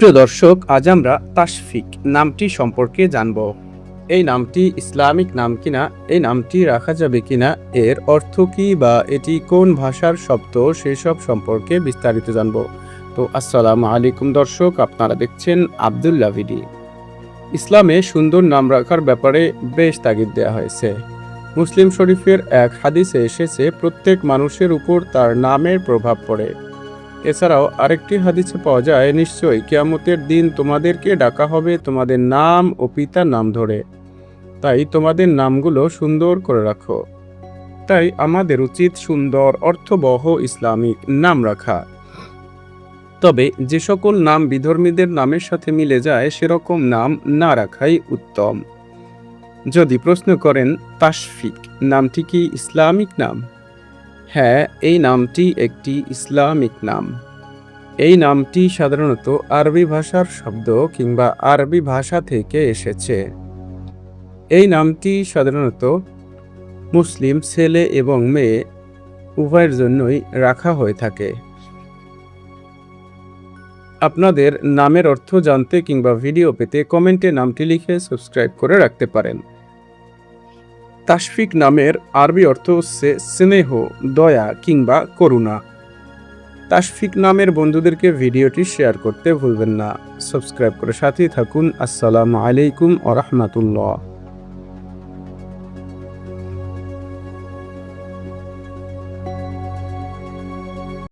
প্রিয় দর্শক, আজ আমরা তাশফিক নামটি সম্পর্কে জানব। এই নামটি ইসলামিক নাম কিনা, এই নামটি রাখা যাবে কিনা, এর অর্থ কি বা এটি কোন ভাষার শব্দ, সেসব সম্পর্কে বিস্তারিত জানব। তো আসসালামু আলাইকুম দর্শক, আপনারা দেখছেন আব্দুল্লাহ ভিডি। ইসলামে সুন্দর নাম রাখার ব্যাপারে বেশ তাগিদ দেওয়া হয়েছে। মুসলিম শরীফের এক হাদিসে এসেছে, প্রত্যেক মানুষের উপর তার নামের প্রভাব পড়ে। এছাড়াও আরেকটি হাদিসে পাওয়া যায়, নিশ্চয়ই কিয়ামতের দিন তোমাদেরকে ডাকা হবে তোমাদের নাম ও পিতার নাম ধরে, তাই তোমাদের নামগুলো সুন্দর করে রাখো। তাই আমাদের উচিত সুন্দর অর্থবহ ইসলামিক নাম রাখা। তবে যে সকল নাম বিধর্মীদের নামের সাথে মিলে যায়, সেরকম নাম না রাখাই উত্তম। যদি প্রশ্ন করেন তাশফিক নামটি কি ইসলামিক নাম? হ্যাঁ, এই নামটি একটি ইসলামিক নাম। এই নামটি সাধারণত আরবি ভাষার শব্দ কিংবা আরবি ভাষা থেকে এসেছে। এই নামটি সাধারণত মুসলিম ছেলে এবং মেয়ে উভয়ের জন্যই রাখা হয়ে থাকে। আপনাদের নামের অর্থ জানতে কিংবা ভিডিও পেতে কমেন্টে নামটি লিখে সাবস্ক্রাইব করে রাখতে পারেন। তাশফিক নামের আরবি অর্থ হচ্ছে স্নেহ, দয়া কিংবা করুণা। তাশফিক নামের বন্ধুদেরকে ভিডিওটি শেয়ার করতে ভুলবেন না। সাবস্ক্রাইব করে সাথেই থাকুন। আসসালামু আলাইকুম ওয়া রাহমাতুল্লাহ।